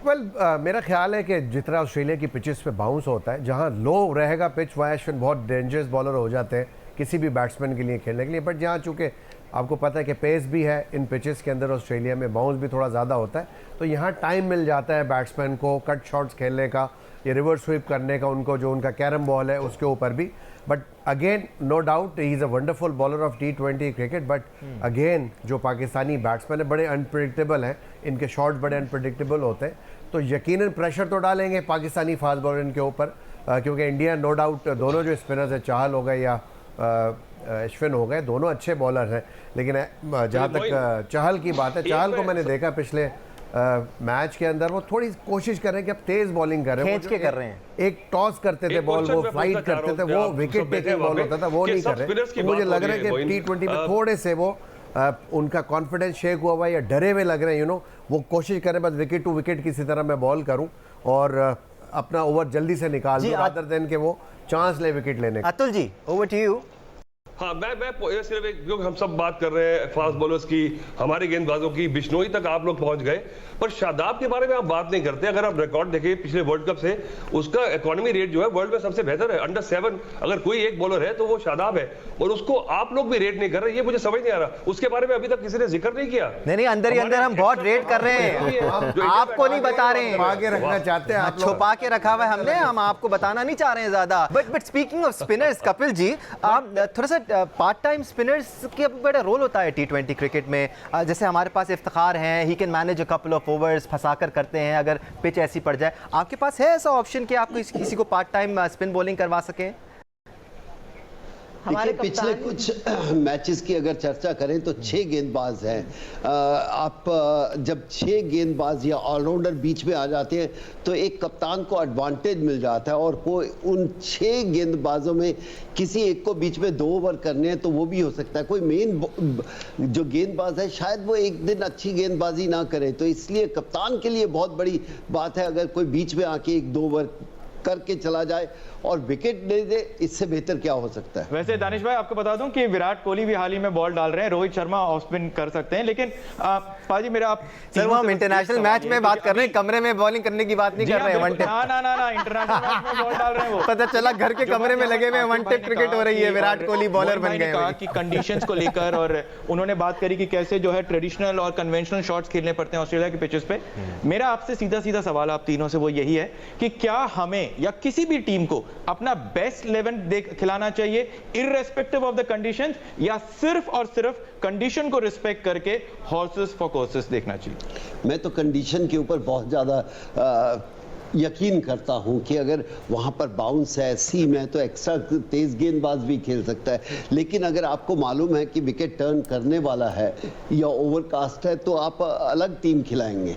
मेरा ख्याल है कि जितना ऑस्ट्रेलिया की पिचेस पे बाउंस होता है, जहां लो रहेगा पिच, वहाँ अश्विन बहुत डेंजरस बॉलर हो जाते हैं किसी भी बैट्समैन के लिए खेलने के लिए। बट जहाँ चूँकि आपको पता है कि पेस भी है इन पिचेस के अंदर, ऑस्ट्रेलिया में बाउंस भी थोड़ा ज़्यादा होता है, तो यहाँ टाइम मिल जाता है बैट्समैन को कट शॉट्स खेलने का, ये रिवर्स स्वीप करने का, उनको जो उनका कैरम बॉल है उसके ऊपर भी। But again no doubt he is a wonderful bowler of T20 cricket. But again जो पाकिस्तानी बैट्समैन है बड़े अनप्रेडिक्टेबल हैं, इनके शॉट्स बड़े अनप्रेडिक्टेबल होते हैं, तो यकीनन प्रेशर तो डालेंगे पाकिस्तानी फास्ट बॉलर इनके ऊपर, क्योंकि इंडिया नो डाउट दोनों जो स्पिनर्स हैं, चाहल हो गए या अश्विन हो गए, दोनों अच्छे बॉलर हैं। लेकिन जहाँ तक चाहल की बात है, चाहल को मैंने देखा पिछले मैच के अंदर वो थोड़ी कोशिश कर रहे हैं कि अब तेज बॉलिंग कर रहे हैं, खींच के कर रहे हैं, एक टॉस करते थे बॉल, वो फ्लाइट करते थे, वो विकेट टेकिंग बॉल होता था, वो नहीं कर रहे। मुझे लग रहा है कि T20 में थोड़े से वो उनका कॉन्फिडेंस शेक हुआ या डरे हुए लग रहे हैं, वो कोशिश करें बस विकेट टू विकेट किसी तरह मैं बॉल करूं और अपना ओवर जल्दी से निकाल दूं, रादर देन के वो चांस ले विकेट लेने का। Atul ji, over to you. हाँ, मैं सिर्फ एक, क्योंकि हम सब बात कर रहे हैं फास्ट बॉलर्स की, हमारे गेंदबाजों की, बिश्नोई तक आप लोग पहुंच गए, पर शादाब के बारे में आप बात नहीं करते। अगर आप रिकॉर्ड देखें पिछले वर्ल्ड कप से, उसका इकोनॉमी रेट जो है वर्ल्ड में सबसे बेहतर है, अंडर 7 अगर कोई एक बॉलर है तो वो शादाब है, और उसको आप लोग भी रेट नहीं कर रहे, ये मुझे समझ नहीं आ रहा। उसके बारे में अभी तक किसी ने जिक्र नहीं किया। नहीं, अंदर ही अंदर हम बहुत रेट कर रहे हैं, आपको नहीं बता रहे हैं, छुपा के रखना चाहते हैं आप, छुपा के रखा हुआ है हमने, हम आपको बताना नहीं चाह रहे हैं ज्यादा। But speaking of spinners, Kapil ji, आप थोड़ा सा पार्ट टाइम स्पिनर्स का बड़ा रोल होता है T20 क्रिकेट में। जैसे हमारे पास इफ्तिखार हैं, he can manage a couple of overs, फंसा कर करते हैं अगर पिच ऐसी पड़ जाए। आपके पास है ऐसा ऑप्शन कि आप किसी को पार्ट टाइम स्पिन बॉलिंग करवा सकें? देखिए, पिछले कुछ मैचेस की अगर चर्चा करें तो 6 गेंदबाज हैं। आप जब 6 गेंदबाज या ऑलराउंडर बीच में आ जाते हैं तो एक कप्तान को एडवांटेज मिल जाता है, और कोई उन 6 गेंदबाजों में किसी एक को बीच में 2 ओवर करने हैं तो वो भी हो सकता है। कोई मेन जो गेंदबाज है शायद वो एक दिन अच्छी गेंदबाजी ना करे, तो इसलिए कप्तान के लिए बहुत बड़ी बात है अगर कोई बीच में आके 1-2 ओवर करके चला जाए और विकेट ले दे। इससे बेहतर क्या हो सकता है? वैसे दानिश भाई आपको बता दूं कि विराट कोहली भी हाल ही में बॉल डाल रहे हैं, रोहित शर्मा ऑफ स्पिन कर सकते हैं, लेकिन पाजी मेरा आप सर वो हम इंटरनेशनल मैच में बात कर रहे हैं, कमरे में बॉलिंग करने की बात नहीं कर रहे हैं। वन टिप ना इंटरनेशनल मैच में बॉल डाल रहे हैं वो। पता चला घर के कमरे में लगे हुए वन टिप क्रिकेट हो रही है, विराट कोहली बॉलर बन गए हैं। कि कंडीशंस को लेकर, और उन्होंने बात करी कि कैसे जो है ट्रेडिशनल और कन्वेंशनल शॉट्स खेलने पड़ते हैं ऑस्ट्रेलिया के पिचेस पे। मेरा आपसे सीधा सीधा सवाल आप तीनों से वो यही है कि क्या हमें या किसी भी टीम को अपना बेस्ट 11 खिलाना चाहिए इररेस्पेक्टिव ऑफ द कंडीशंस, या सिर्फ और सिर्फ कंडीशन को रिस्पेक्ट करके हॉर्सेस फॉर कोर्सेस देखना चाहिए? मैं तो कंडीशन के ऊपर बहुत ज़्यादा यकीन करता हूं कि अगर वहां पर बाउंस है, सीम है, तो एक्स्ट्रा तेज गेंदबाज भी खेल सकता है। लेकिन अगर आपको मालूम है कि विकेट टर्न करने वाला है या ओवरकास्ट है तो आप अलग टीम खिलाएंगे।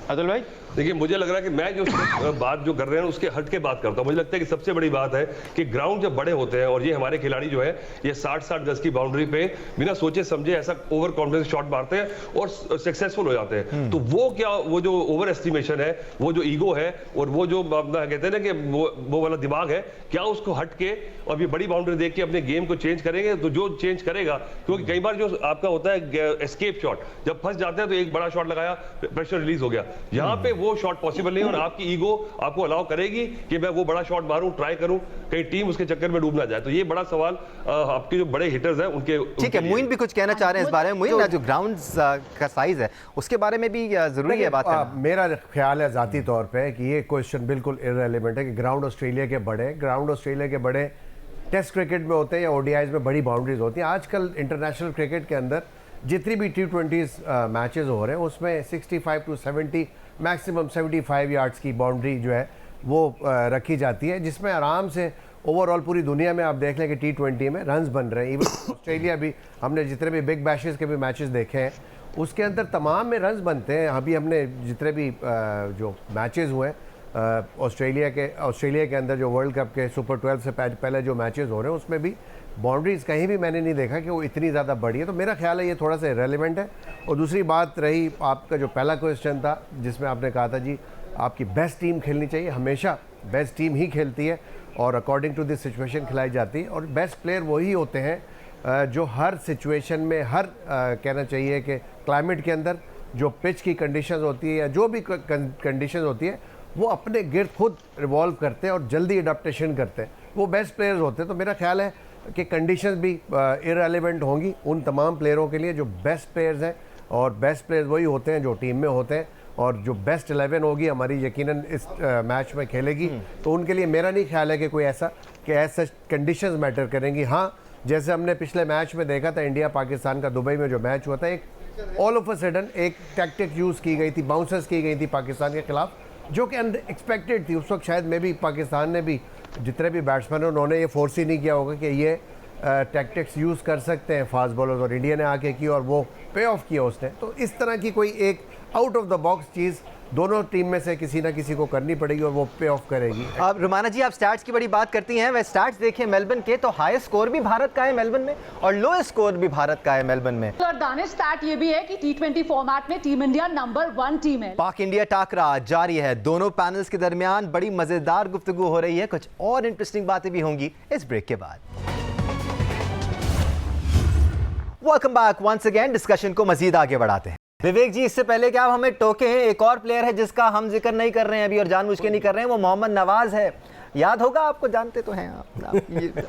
अतुल भाई देखिए, मुझे लग रहा है कि मैं जो बात जो कर रहे हैं उसके हट के बात करता हूं। मुझे लगता है कि सबसे बड़ी बात है कि ग्राउंड जब बड़े होते हैं और ये हमारे खिलाड़ी जो है ये 60-60 गज की बाउंड्री पे बिना सोचे समझे ऐसा ओवर कॉन्फिडेंस शॉट मारते हैं और सक्सेसफुल हो जाते हैं। तो वो क्या, वो जो ओवर एस्टिमेशन है, वो जो ईगो है और वो जो अपना कहते हैं ना कि वो वाला दिमाग है, क्या उसको हट के और ये बड़ी बाउंड्री देख के अपने गेम को चेंज करेंगे? तो जो चेंज करेगा, क्योंकि कई बार जो आपका होता है एस्केप शॉट, जब फंस जाते हैं तो एक बड़ा शॉट लगाया, प्रेशर रिलीज हो गया। यहाँ पे वो शॉट पॉसिबल नहीं, और आपकी ईगो आपको अलाउ करेगी कि मैं वो बड़ा शॉट मारूं, ट्राई करूं, कहीं टीम उसके चक्कर में डूब ना जाए। तो ये बड़ा सवाल आपके जो बड़े हिटर्स हैं उनके। ठीक है, मोइन भी कुछ कहना चाह रहे हैं इस बारे में। मोइन, जो ग्राउंड्स का साइज है उसके बारे में भी जरूरी है बात करना। मेरा ख्याल है जाती तौर पे कि ये क्वेश्चन बिल्कुल इररिलेवेंट है कि ग्राउंड ऑस्ट्रेलिया के बड़े टेस्ट क्रिकेट में होते हैं या ओडीआईज में बड़ी बाउंड्रीज होती हैं। आजकल इंटरनेशनल क्रिकेट के अंदर जितनी भी T20 मैचेस हो रहे हैं उसमें 65 to 70 मैक्सिमम 75 यार्ड्स की बाउंड्री जो है वो रखी जाती है, जिसमें आराम से ओवरऑल पूरी दुनिया में आप देख लें कि T20 में रन्स बन रहे हैं। इवन ऑस्ट्रेलिया भी, हमने जितने भी बिग बैशेस के भी मैचेस देखे हैं उसके अंदर तमाम में रन्स बनते हैं। अभी हमने जितने भी जो मैचेस हुए ऑस्ट्रेलिया के अंदर जो वर्ल्ड कप के सुपर 12 से पहले जो मैचेस हो रहे हैं उसमें भी बाउंड्रीज कहीं भी मैंने नहीं देखा कि वो इतनी ज़्यादा बड़ी है। तो मेरा ख्याल है ये थोड़ा सा रेलेवेंट है। और दूसरी बात रही आपका जो पहला क्वेश्चन था जिसमें आपने कहा था जी आपकी बेस्ट टीम खेलनी चाहिए, हमेशा बेस्ट टीम ही खेलती है और अकॉर्डिंग टू दिस सिचुएशन खिलाई जाती है। और बेस्ट प्लेयर वही होते हैं जो हर सिचुएशन में, हर कहना चाहिए कि क्लाइमेट के अंदर जो पिच की कंडीशंस होती है या जो भी कंडीशंस होती है वो अपने गिर्द खुद रिवॉल्व करते हैं और जल्दी अडाप्टेशन करते हैं, वो बेस्ट प्लेयर्स होते हैं। तो मेरा ख्याल है कि कंडीशंस भी इररिलेवेंट होंगी उन तमाम प्लेयरों के लिए जो बेस्ट प्लेयर्स हैं, और बेस्ट प्लेयर्स वही होते हैं जो टीम में होते हैं, और जो बेस्ट 11 होगी हमारी यकीनन इस मैच में खेलेगी। तो उनके लिए मेरा नहीं ख्याल है कि कोई ऐसा कि ऐसा कंडीशंस मैटर करेंगी। हाँ, जैसे हमने पिछले मैच में देखा था इंडिया पाकिस्तान का दुबई में जो मैच हुआ था, एक ऑल ऑफ अ सडन एक टैक्टिक यूज़ की गई थी, बाउंसर्स की गई थी पाकिस्तान के खिलाफ, जो कि अनएक्सपेक्टेड थी। उस वक्त शायद में भी पाकिस्तान ने भी, जितने भी बैट्समैन हैं उन्होंने ये फोर्स ही नहीं किया होगा कि ये टैक्टिक्स यूज़ कर सकते हैं फास्ट बॉलर्स, और इंडिया ने आके की और वो पे ऑफ किया उसने। तो इस तरह की कोई एक आउट ऑफ द बॉक्स चीज़ दोनों टीम में से किसी ना किसी को करनी पड़ेगी और वो पे ऑफ करेगी। अब रुमाना जी, आप स्टैट्स की बड़ी बात करती हैं, वह स्टैट्स देखिए मेलबर्न के, तो हाईएस्ट स्कोर भी भारत का है मेलबर्न में और लोएस्ट स्कोर भी भारत का है मेलबर्न में। और दानिश, स्टैट ये भी है कि T20 फॉर्मेट में टीम इंडिया नंबर 1 टीम है। पाक इंडिया टाकरा जारी है, दोनों पैनल्स के दरमियान बड़ी मजेदार गुफ्तगू हो रही है। कुछ और इंटरेस्टिंग बातें भी होंगी इस ब्रेक के बाद। Welcome back once again, discussion को मजीद आगे बढ़ाते हैं। विवेक जी, इससे पहले कि आप हमें टोके हैं, एक और प्लेयर है जिसका हम जिक्र नहीं कर रहे हैं अभी और जानबूझ के नहीं कर रहे हैं, वो मोहम्मद नवाज है। याद होगा आपको, जानते तो हैं आप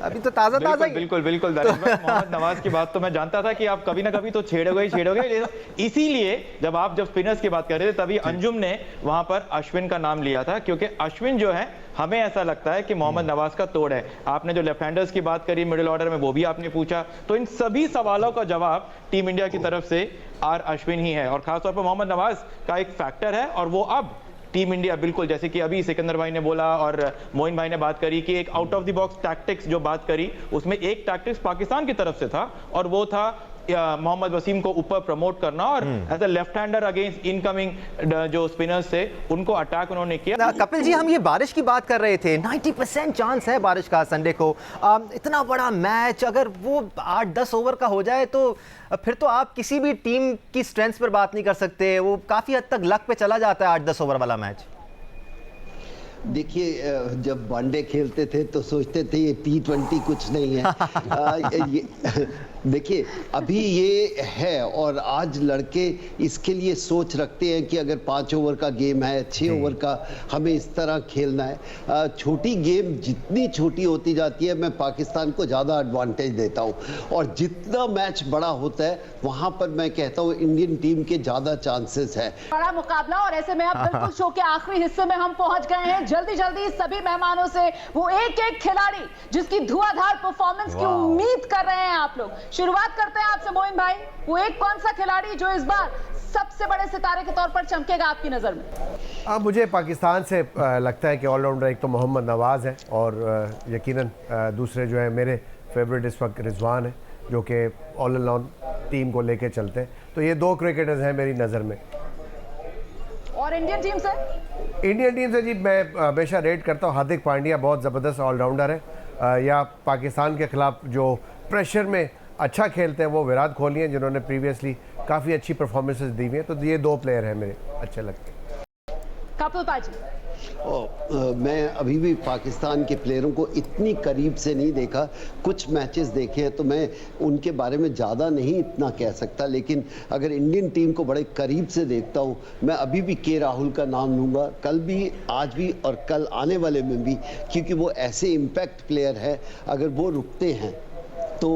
अभी तो ताज़ा ताज़ा ही। बिल्कुल बिल्कुल मोहम्मद नवाज की बात तो मैं जानता था कि आप कभी ना कभी तो छेड़ोगे ही छेड़ोगे। इसीलिए जब स्पिनर्स की बात कर रहे थे तभी अंजुम ने वहां पर अश्विन का नाम लिया था, क्योंकि अश्विन जो है हमें ऐसा लगता है कि मोहम्मद नवाज का तोड़ है। आपने जो लेफ्ट हैंडर्स की बात करी मिडिल ऑर्डर में, वो भी आपने पूछा, तो इन सभी सवालों का जवाब टीम इंडिया की तरफ से आर अश्विन ही है। और खासतौर पर मोहम्मद नवाज का एक फैक्टर है, और वो अब टीम इंडिया बिल्कुल जैसे कि अभी सिकंदर भाई ने बोला और मोइन भाई ने बात करी कि एक out of the box tactics जो बात करी, उसमें एक टैक्टिक्स पाकिस्तान की तरफ से था और वो था मोहम्मद वसीम को ऊपर प्रमोट करना और as a left hander against incoming जो स्पिनर्स थे उनको अटैक उन्होंने किया। कपिल जी, हम ये बारिश की बात कर रहे थे, 90% चांस है बारिश का संडे को। इतना बड़ा मैच अगर वो 8-10 ओवर का हो जाए तो फिर तो आप किसी भी टीम की स्ट्रेंथ पर बात नहीं कर सकते, वो काफ़ी हद तक लक पे चला जाता है 8-10 ओवर वाला मैच। देखिए, जब वनडे खेलते थे तो सोचते थे ये T20 कुछ नहीं है। देखिए अभी ये है, और आज लड़के इसके लिए सोच रखते हैं कि अगर 5 ओवर का गेम है, 6 ओवर का, हमें इस तरह खेलना है। छोटी गेम जितनी छोटी होती जाती है, मैं पाकिस्तान को ज़्यादा एडवांटेज देता हूँ, और जितना मैच बड़ा होता है वहाँ पर मैं कहता हूँ इंडियन टीम के ज़्यादा चांसेस है। बड़ा मुकाबला, और ऐसे में अब बिल्कुल शो के आखिरी हिस्से में हम पहुंच गए हैं। जल्दी जल्दी सभी मेहमानों से वो एक एक खिलाड़ी जिसकी धुआंधार परफॉर्मेंस की उम्मीद कर रहे हैं आप लोग। शुरुआत करते हैं आपसे मोइन भाई, वो एक कौन सा खिलाड़ी जो इस बार सबसे बड़े सितारे के तौर पर चमकेगा आपकी नजर में? मुझे पाकिस्तान से लगता है कि ऑलराउंडर एक तो मोहम्मद नवाज है, और यकीनन दूसरे जो है मेरे फेवरेट इस वक्त रिजवान है, जो कि ऑल अराउंड टीम को लेके चलते हैं। तो ये 2 क्रिकेटर्स हैं मेरी नज़र में। और इंडियन टीम से जी मैं हमेशा रेट करता हूँ हार्दिक पांड्या, बहुत ज़बरदस्त ऑलराउंडर है। या पाकिस्तान के खिलाफ जो प्रेशर में अच्छा खेलते हैं वो विराट कोहली हैं, जिन्होंने प्रीवियसली काफ़ी अच्छी परफॉर्मेंसेस दी हुई हैं। तो ये 2 प्लेयर हैं मेरे अच्छे लगते हैं। कपिल पाजी, मैं अभी भी पाकिस्तान के प्लेयरों को इतनी करीब से नहीं देखा, कुछ मैचेस देखे हैं, तो मैं उनके बारे में ज़्यादा नहीं इतना कह सकता, लेकिन अगर इंडियन टीम को बड़े करीब से देखता हूँ, मैं अभी भी के राहुल का नाम लूँगा, कल भी, आज भी और कल आने वाले में भी, क्योंकि वो ऐसे इम्पैक्ट प्लेयर है, अगर वो रुकते हैं तो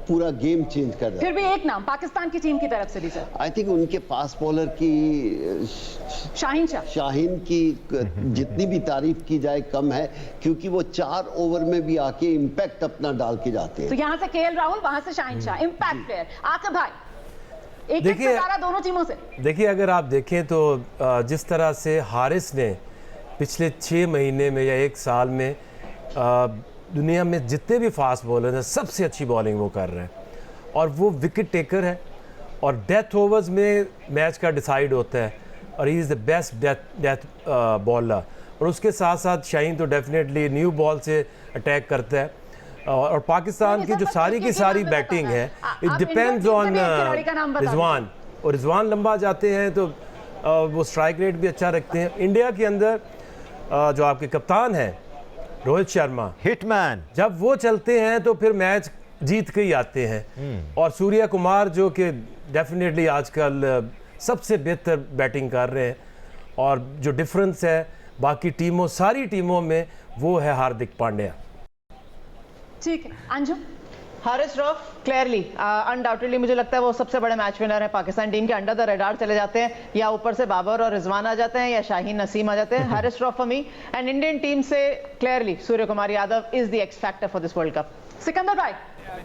पूरा गेम चेंज कर फिर भी एक नाम पाकिस्तान की टीम की तरफ से भी सर, आई थिंक उनके फास्ट बॉलर की शाहीन की जितनी भी तारीफ की जाए कम है, क्योंकि वो 4 ओवर में भी आके इम्पैक्ट अपना डाल के जाते हैं। तो यहाँ से केएल राहुल, वहां से शाहीन शाह, इम्पैक्ट प्लेयर। आकिब भाई, एक सितारा दोनों टीमों से। देखिए, अगर आप देखें तो जिस तरह से हारिस ने पिछले 6 महीने में या 1 साल में दुनिया में जितने भी फास्ट बॉलर हैं सबसे अच्छी बॉलिंग वो कर रहे हैं, और वो विकेट टेकर है, और डेथ ओवर्स में मैच का डिसाइड होता है, और he is the best death bowler. और उसके साथ साथ शाहीन तो डेफिनेटली न्यू बॉल से अटैक करता है, और पाकिस्तान की जो सारी की सारी बैटिंग है, इट डिपेंड्स ऑन रिजवान, और रिजवान लंबा जाते हैं तो वो स्ट्राइक रेट भी अच्छा रखते हैं। इंडिया के अंदर जो आपके कप्तान हैं रोहित शर्मा, हिटमैन, जब वो चलते हैं तो फिर मैच जीत के ही आते हैं। और सूर्या कुमार जो कि डेफिनेटली आजकल सबसे बेहतर बैटिंग कर रहे हैं, और जो डिफरेंस है बाकी टीमों, सारी टीमों में, वो है हार्दिक पांड्या। ठीक है, अंजुम। हारिस रऊफ क्लियरली अनडाउटेडली मुझे लगता है वो सबसे बड़े मैच विनर है पाकिस्तान टीम के। अंडर द रडार चले जाते हैं, या ऊपर से बाबर और रिजवान आ जाते हैं, या शाहीन नसीम आ जाते हैं। Haris Rauf for me, and Indian team से clearly Surya Kumar Yadav is the X factor for this world cup. Sikandar भाई,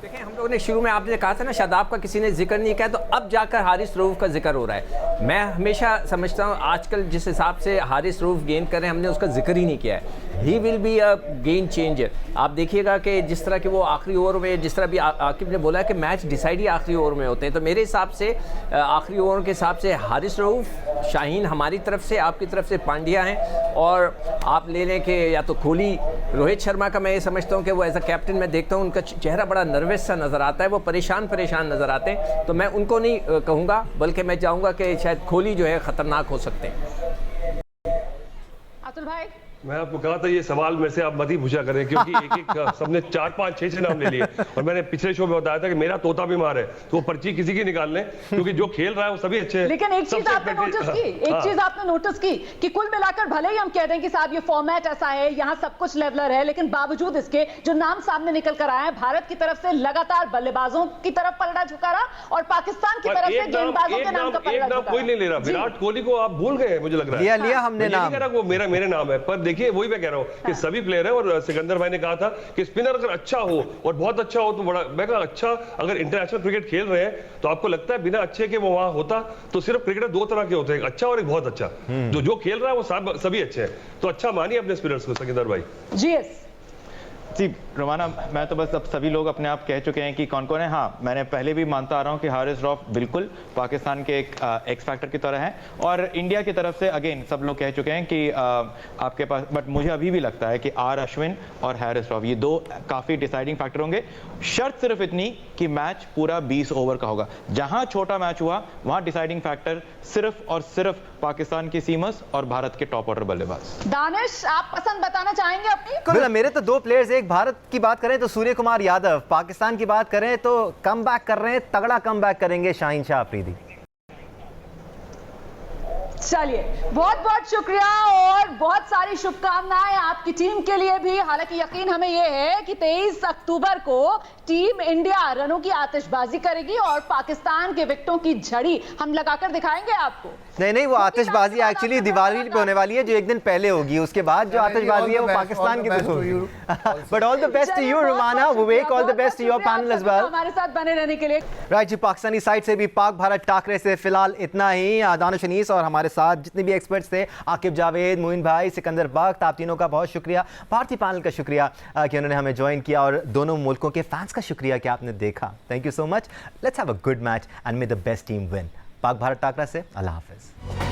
देखें, हम लोगों ने शुरू में आपने कहा था ना शादाब का किसी ने जिक्र नहीं किया, तो अब जाकर हारिस रऊफ का जिक्र हो रहा है। मैं हमेशा समझता हूँ आजकल जिस हिसाब से हारिस रऊफ गेंद कर रहे हैं, हमने उसका जिक्र ही नहीं किया है। He will be a game changer. आप देखिएगा कि जिस तरह के वो आखिरी ओवर में, जिस तरह भी आकिब ने बोला कि मैच डिसाइड ही आखिरी ओवर में होते हैं, तो मेरे हिसाब से आखिरी ओवर के हिसाब से हारिस रऊफ, शाहीन हमारी तरफ से, आपकी तरफ से पांड्या हैं, और आप ले लें कि या तो कोहली, रोहित शर्मा का मैं ये समझता हूँ कि वो एज अ कैप्टन मैं देखता हूँ उनका चेहरा बड़ा नर्वस सा नज़र आता है, वो परेशान नज़र आते हैं, तो मैं उनको नहीं कहूँगा, बल्कि मैं चाहूँगा कि शायद कोहली जो है ख़तरनाक हो सकते हैं। अतुल भाई मैं आपको कहा था ये सवाल में से आप मत ही पूछा करें, क्योंकि एक सबने 4 5 6 नाम ले लिए और मैंने पिछले शो में बताया था कि मेरा तोता बीमार है, तो वो पर्ची किसी की निकाल लें, क्योंकि जो खेल रहा है वो सभी अच्छे हैं। लेकिन एक चीज आपने नोटिस की, एक चीज आपने नोटिस की कि कुल मिलाकर भले ही हम कह दें कि साहब ये फॉर्मेट ऐसा है, यहाँ सब कुछ लेवलर है, लेकिन बावजूद इसके जो नाम सामने निकल कर आए हैं, भारत की तरफ से लगातार बल्लेबाजों की तरफ पलड़ा झुका रहा और पाकिस्तान की तरफ से गेंदबाजों के नाम का पलड़ा झुका कोई नहीं ले रहा। विराट कोहली को आप भूल गए, मुझे लग रहा है। लिया हमने नाम, वो मेरे नाम है, पर देखिए वही मैं कह रहा हूँ कि सभी प्लेयर है। और सिकंदर भाई ने कहा था कि स्पिनर अगर अच्छा हो और बहुत अच्छा हो तो बड़ा, मैं कहा अच्छा, अगर इंटरनेशनल क्रिकेट खेल रहे हैं तो आपको लगता है बिना अच्छे के वो वहां होता? तो सिर्फ क्रिकेटर 2 तरह के होते हैं, एक अच्छा और एक बहुत अच्छा। जो खेल रहा है वो सभी अच्छे हैं, तो अच्छा मानिए अपने स्पिनर्स को सिकंदर भाई। जी रोमाना, मैं तो बस अब सभी लोग अपने आप कह चुके हैं कि कौन कौन है। हाँ, मैंने पहले भी मानता आ रहा हूँ कि हारिस रऊफ बिल्कुल पाकिस्तान के एक एक्स फैक्टर की तरह है, और इंडिया की तरफ से अगेन सब लोग कह चुके हैं कि आपके पास, बट मुझे अभी भी लगता है कि आर अश्विन और हारिस रऊफ ये 2 काफ़ी डिसाइडिंग फैक्टर होंगे। शर्त सिर्फ इतनी कि मैच पूरा 20 ओवर का होगा। जहां छोटा मैच हुआ वहां डिसाइडिंग फैक्टर सिर्फ और सिर्फ पाकिस्तान की सीमस और भारत के टॉप ऑर्डर बल्लेबाज। दानिश, आप पसंद बताना चाहेंगे अपनी? बिल्कुल, मेरे तो 2 प्लेयर्स, एक भारत की बात करें तो सूर्य कुमार यादव, पाकिस्तान की बात करें तो कम बैक कर रहे हैं, तगड़ा कम बैक करेंगे शाहीन शाह अफरीदी। चलिए, बहुत बहुत शुक्रिया और बहुत सारी शुभकामनाएं आपकी टीम के लिए भी। हालांकि यकीन हमें यह है कि 23 अक्टूबर को टीम इंडिया रनों की आतिशबाजी करेगी और पाकिस्तान के विकेटों की झड़ी हम लगाकर दिखाएंगे आपको। नहीं, वो आतिशबाजी एक्चुअली दिवाली पे होने वाली है, जो एक दिन पहले होगी। उसके बाद जो आतिशबाजी है वो पाकिस्तान की तरफ होगी। But all the best to you Romana, Vivek, all the best to your panel as well. हमारे साथ बने रहने के लिए। राइट जी, पाकिस्तानी साइड से भी पाक भारत टाकरे से फिलहाल इतना ही। दानिश अनीस और हमारे साथ जितने भी एक्सपर्ट्स थे, आकिब जावेद, मोइन भाई, सिकंदर बख्त, आप तीनों का बहुत शुक्रिया। भारतीय पैनल का शुक्रिया कि उन्होंने हमें ज्वाइन किया, और दोनों मुल्कों के फैंस का शुक्रिया कि आपने देखा। Thank you so much. Let's have a good match and may the best team win. Pak Bharat टाकरा से अल्लाह हाफिज।